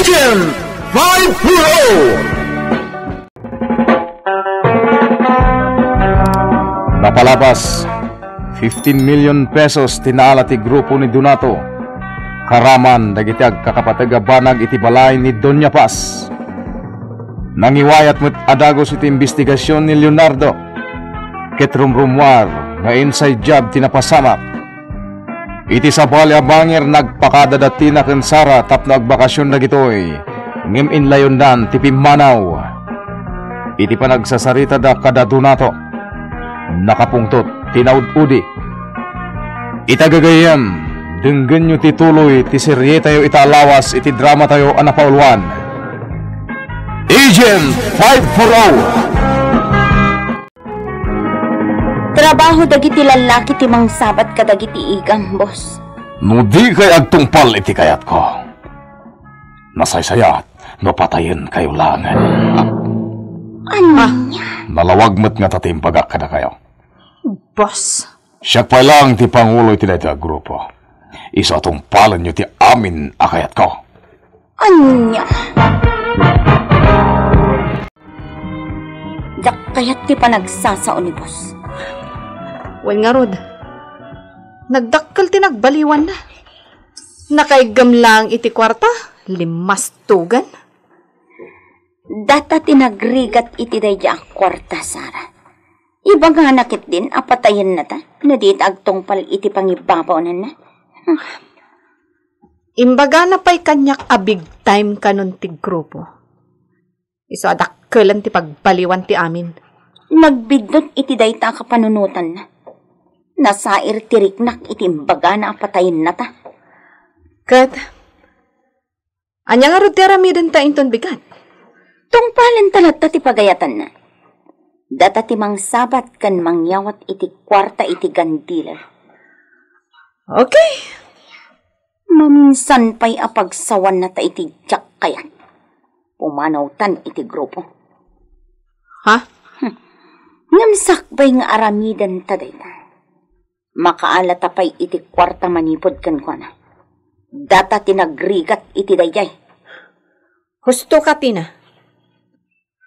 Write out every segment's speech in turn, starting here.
Agent 540! Napalabas, 15 million pesos tinala ti grupo ni Donato. Karaman dagiti agkakapatega banag iti balay ni Doña Paz. Nangiwayat mo't adagos iti investigasyon ni Leonardo. Ket rumrumwar nga inside job tinapasamak. Iti sabali abangir nagpakadadati na ken Sara tapno agbakasyon dagitoy. Ngem inlayondan ti Pimanaw. Iti panagsasarita da kada Donato. Nakapungtot, tinaud-udi. Itagagayam, denggan nyo tituloy, ti serye tayo italawas, iti drama tayo anapauluan. Agent 540! Trabaho dagiti lalaki ti mangsabat ka dagiti igam, boss. No di kay agtungpal iti kayat ko. Nasaysayat, no patayin kayo langan. Ano niya? Nalawag mo't nga tatimpagak kada kayo. Boss. Siya pa lang ti pangulo iti dayta grupo. Isa tungpalan nyo ti amin akayat ko. Ano niya? Dak kayat ti panagsasao ni boss. Well nga Rod, nagdakkel ti nagbaliwan na. Nakaigam lang iti kwarta, 5 tugan. Data tinagrigat iti dayja kwarta, Sara. Iba nga nakit din, apatayin na ta. Nadit agtongpal iti pangibabaw na na. Imbaga na pa'y kanyak a big time kanon ti grupo. Iso adakkelan ti pagbaliwan ti amin. Nagbidot iti dayta kapanunutan na. Nasair tiriknak iti imbaga na apatayin na ta. Kat, anya nga rod ti aramiden ta inton bigat. Tungpalan talat ta ti pagayatan na. Data ti mangsabat kan mangyawat iti kwarta iti gandila. Okay. Maminsan pa'y apagsawan na ta iti jak kayan. Pumanawtan iti grupo. Ha? Ngamsakbay nga aramidan ta dayta. Makaalata pa'y iti kwarta manipod kan ko na. Data tinagrigat iti dayjay. Husto ka, Tina.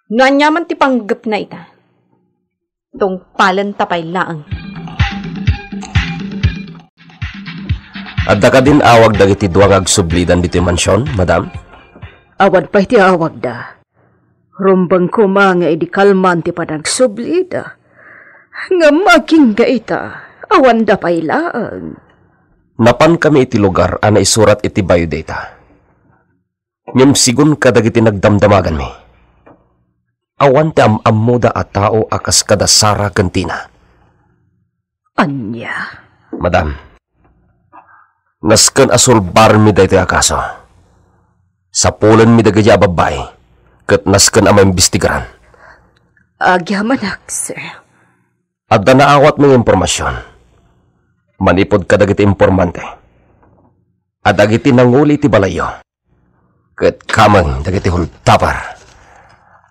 Nanyaman ti panggap na ita. Tungpalan tapay laang. Adda ka din awag dagiti duwang agsublidan dito mansyon, madam? Awad pa iti awag da. Rumbang ko mga idi kalman ti panagsublida. Nga maging ga ita, awan da pa'y laang. Napan kami iti lugar ana isurat iti biodata. Ngem sigun ka dagiti nagdamdamagan mi. Awan ti am-amuda a tao akas kada Sara Cantina. Anya? Madam, nasken asul bar mi daytoy akaso. Sapulan mi dagiti a babae, ket nasken a maimbestigaran. Agyaman sir. Adda naawat mong impormasyon. Manipod ka dagiti informante. At dagiti nanguli ti balayo. Ket kamang dagiti hultapar.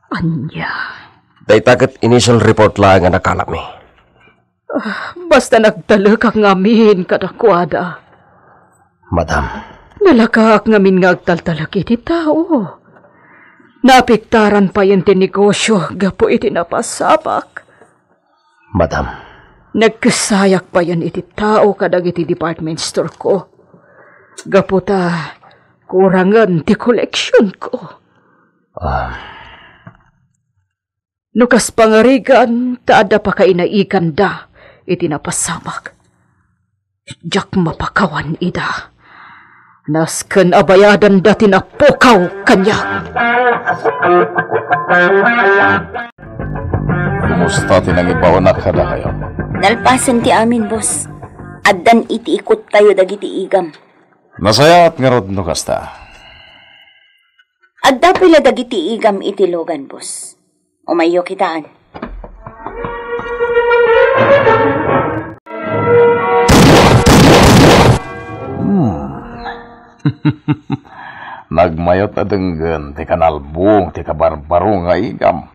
Anya? Daytaket initial report lang nga nakalap mi. Basta nagdala kang ngamin kadakwada. Madam. Nalakak ngamin nga agtaltalak iti tao. Napiktaran pa yan ti negosyo gapo iti napasabak. Madam. Nagkasayak pa yan iti tao kadag iti department store ko. Gapo ta kurangan ti koleksyon ko. Nukas pangarigan, taada pa kainaikan da, iti napasamak. Jak mapakawan ida. Nasken abayadan dati na pokaw kanya. Kumusta tinangibaw na kada kayo? Nalpasan ti amin, boss. Addan iti ikot tayo dagiti igam. Nasayat nga rod no kasta. Adda pila dagiti igam iti logan, boss. Umayo kitaan. Nagmayot na denggan, ti kanalbong, ti kabarbaro nga igam.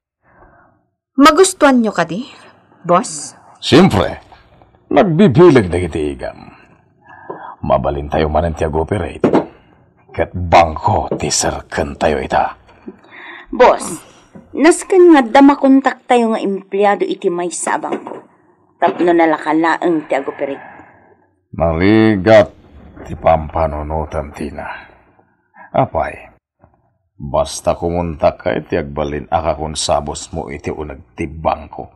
Magustuhan nyo ka di, boss? Siyempre, nagbibilag na kiti igam. Mabalin tayo man ang tiag-operate. Ket bangko ti serken tayo ita. Boss, nasken nga damakontak tayo nga empleyado iti may sabang ko. Tapno nalakalaeng ti agoperik. Naligat ti pampanunutan tina. Apay, basta kumuntak ka iti agbalin akakon sabos mo iti unag ti bangko.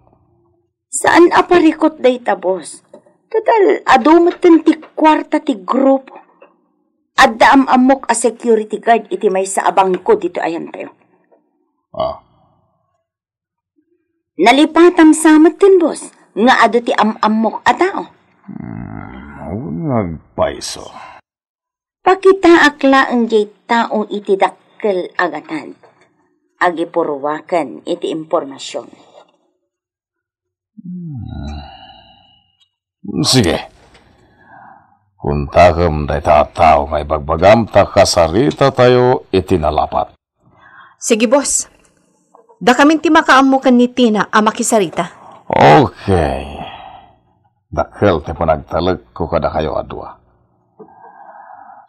Saan aparikot dayta, boss? Total, adumaten ti kwarta ti grupo. Adda amok a security guard iti may sa abangko dito ayan tayo. Nalipatam samat tin, boss. Nga ado ti amok a tao. Nagpaiso. Pakita akla ang jay tao iti dakkel agatan. Agipurwakan iti impormasyon. Sige. Kung takam day tao ngay bagbagam takasarita tayo itinalapat. Sige, boss. Da kamin ti makaamukan ni Tina a makisarita. Okay. Dakkel ti panagtalag ko kada kayo adwa.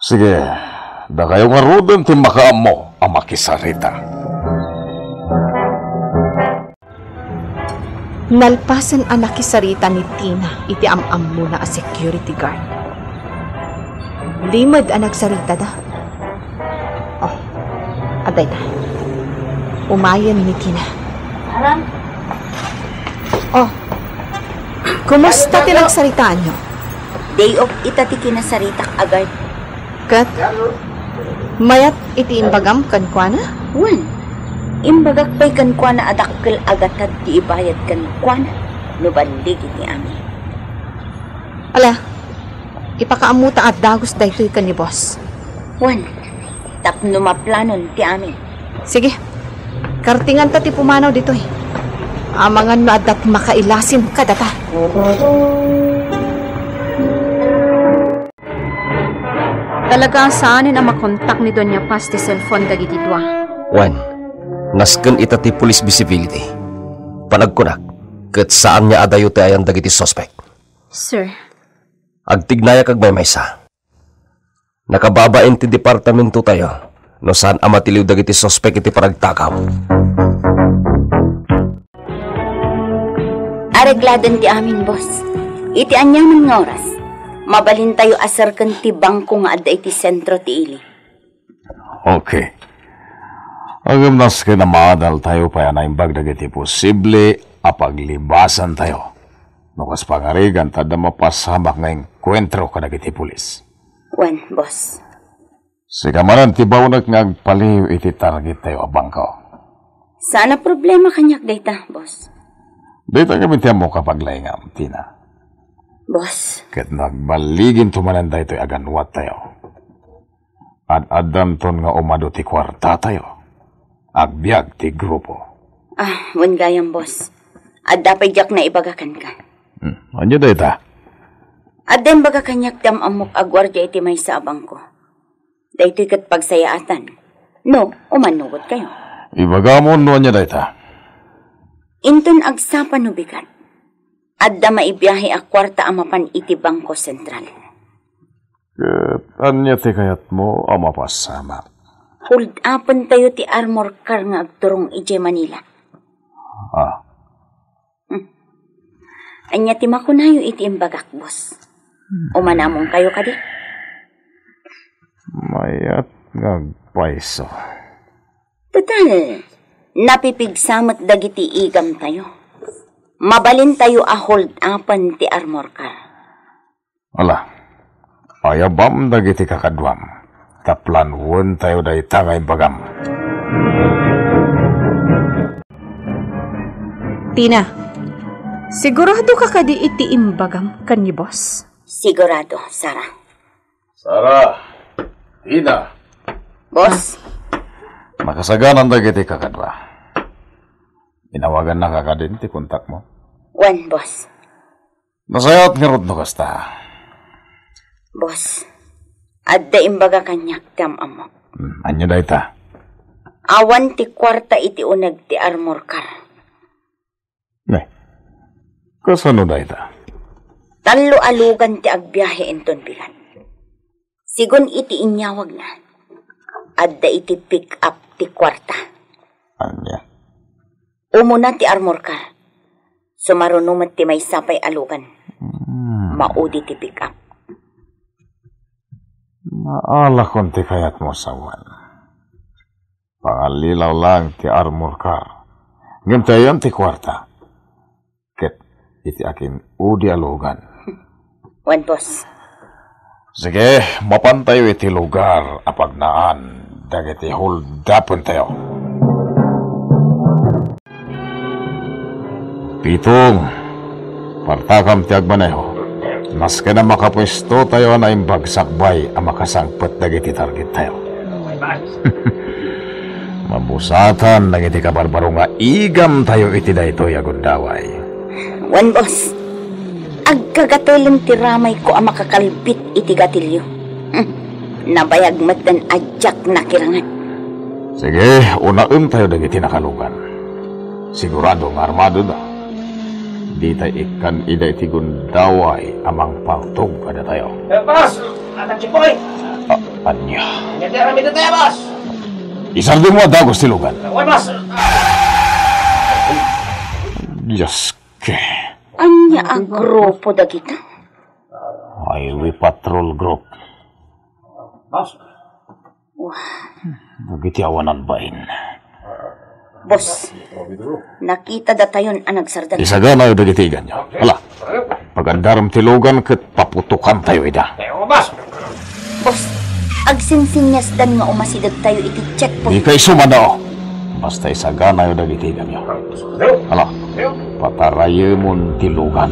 Sige. Da kayo nga rudon ti makaamo a makisarita. Nalpasan ang nakisarita ni Tina iti amam muna a security guard. Limad ang nagsarita da. Oh, aday na. Umayan ni Tina. Oh, kumusta tinagsaritaan nyo? Day of ita ti kinasaritak agad. Kat, mayat iti imbagam kankwana? Wan, imbagak pa'y kankwana adakkel agatad ti ibayad kankwana. Nubandig ni ami. Ala, ipakaamuta at dagos daytoy ka ni boss. Wan, tapno maplanon ti ami. Sige, kartingan ta ti pumanaw ditoy. Amangan no adat makailasim kadata. Talaga saanin ang makontak ni Doña Paz ti cellphone dagiti dua? Wan, nasken ita ti police visibility. Panagkunak, ket saan niya adayo ti ayan dagiti suspect. Sir. Agtignaya kag may maysa. Nakababain ti departamento tayo no saan amatiliw dagiti suspect iti paragtakaw. Aregladan ti amin, boss. Iti anyaman nga oras. Mabalin tayo asarkan ti bangko nga adda iti sentro ti ili. Okay. Agam nas kinamadal tayo pa yan imbag dagiti posible apaglibasan tayo. Nukas pangarigan tada mapasamak nga enkwentro ka dagiti pulis. Wan, boss. Sigamaran ti baunak nga agpaliw iti target tayo abang ko. Sana problema kanyak dayta, boss. Dito kami tiyan mo kapaglayngam, Tina. Boss. Ket nagbaligin tumanan da ito'y aganwat tayo. At adan ton nga umado ti kwarta tayo. Agbyag ti grupo. Wan gayam, boss. Adda pa'y jak na ibagakan ka. Anyo da ita? Adda baga kanyak dam amok agwardya iti may sa abang ko. Da ito'y kat pagsayaatan. No, umanugot kayo. Ibaga mo no anyo da ita? Inton agsapan no bigat. Adda maibiyahe a kwarta amapan iti Bangko Sentral. Ket anya ti kayat mo amapasama. Hold upan tayo ti armor car nga agturong ije Manila. Anya ti makunayo iti imbagak, boss. Umanamong kayo kadi? Mayat ngagpaiso. Total, napipigsamat dagiti igam tayo. Mabalin tayo a hold upan ti armor car. Ala, ayabam dagiti kakadwam. Taplanwon tayo da itangay bagam. Tina, sigurado ka kadi iti imbagam kan ni boss? Sigurado, Sarah. Sarah, Tina. Boss. Makasaganan dagiti kakadwa. Inawagan na kakadin ti kontak mo. Wan, boss. Nasayat nga rod no kasta. Boss, adda imbaga kanyak tam amok. Anyo da ita? Awan ti kwarta iti unag ti armor car. Kasano da ita? Tanlo alugan ti agbiyahe enton bilan. Sigon iti inyawag na. adda iti pick up ti kwarta. Anya. Umuna ti armor car. Sumarunumat ti may sapay alugan. Maudi ti pick up. Maala konti kayat mo sawan. Pangalilaw lang ti armor car. Ngem tayon ti kwarta. Ket iti akin udi alugan. Wan, boss. Sige, mapantayo iti lugar apag naan. Dagiti hold upon tayo. Pitong, partakam ti agmaneho. Mas ka na makapwesto tayo na imbagsakbay ang makasangpot dagiti target tayo. Mabusatan dagiti kabarbaro nga igam tayo iti daytoy agundaway. Wan, boss. Agkagatulang ti ramay ko ang makakalbit iti gatilyo. Nabayag matan adyak na kirangan. Sige, unaem tayo dagiti nakalugan. Sigurado nga armado na. Di tayo ikan ida iti gundaway amang pangtog kada tayo. Boss! Atang Chipoy! Anya. Hindi rami na tayo, boss! Isardo mo adagos ti lugan. Uy, boss! Diyos ke. Anya ang grupo dagita? Highway Patrol Group. Boss? Dagiti awanan bain. Boss, nakita da tayon ang nagsardan. Isagana yung dagitigan nyo. Hala, pagandaram ti lugan ket paputukan tayo ida. Boss! Boss, agsinsinyas dan nga umasidag tayo iti checkpoint. Di kay sumano. Basta isagana yung dagitigan nyo. Hala, patarayemon ti lugan.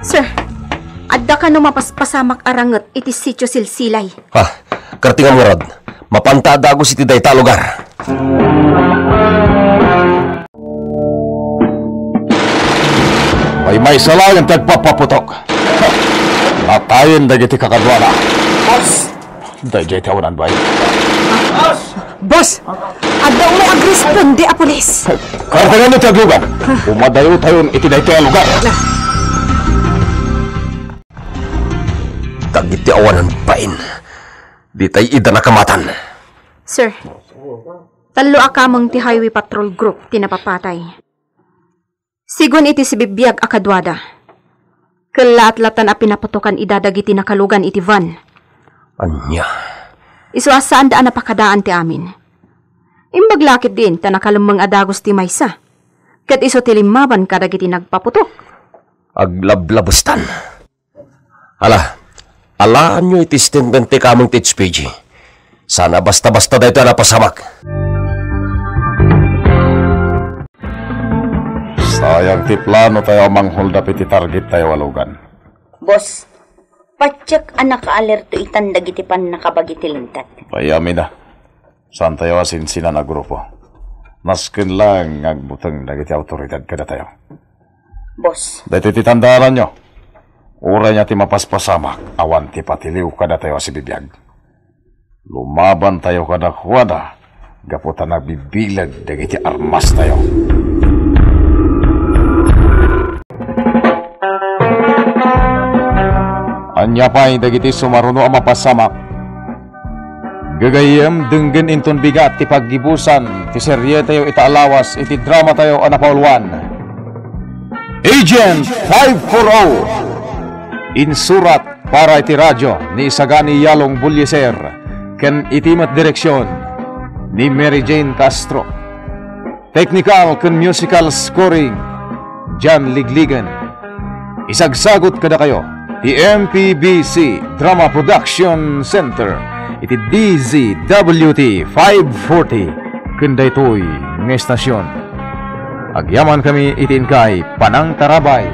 Sir, adda ka no mapaspasamak aranget iti sitio silsilay. Ha, kartingan mo, Rod. Mapanta dagos iti dayta lugar. May salayan tagpapaputok. Natayin dagiti kakadwana. Boss, Dagiti awanan bain. Boss, adda umay agresponde a pulis. Kartingan nyo ti aglugan. Umadayo tayon iti daytoy a lugar. Dagiti awanan pain. Di tayo ida nakamatan. Sir, talo akamang ti Highway Patrol Group tinapapatay. Sigun iti si bibiyag akadwada. Kalaat-latan a pinaputukan idadagiti nakalugan iti van. Anya. Isuasaan daan napakadaan ti amin. Imbaglakit din ta nakalamang adagos ti maysa. Kat iso tilimaban kadagiti nagpaputok. Aglablabustan. Alaan nyo iti statement ti kamong ti HPG. Sana basta-basta dahito napasamak. Sayang ti plano tayo amang hold up iti target tayo alugan. boss, patsyak ang naka-alerto itandag iti pan nakabagiti lintat. Payami na. Saan tayo asin sina na grupo? Naskin lang agbutang dagiti autoridad kada tayo. Boss, Dahito iti tandaanan nyo. Ura niya ti mapaspasamak, awan ti patiliw kada tayo si bibiyag. Lumaban tayo kada kuwada, gaputan na bibilag dagiti armas tayo. Anya pa'y dagiti sumaruno ang mapasamak. Gagayem denggen inton bigat ti paggibusan, ti serye tayo itaalawas, iti drama tayo anapaulwan. Agent 540! Insurat para iti radyo ni Sagani Yalong Bulyeser ken itimat direksyon ni Mary Jane Castro. Technical ken musical scoring John Ligligan. Isagsagot kada kayo ti MPBC Drama Production Center iti DZWT 540 ken daytoy nga estasyon. Agyaman kami itin kay Panang Tarabay.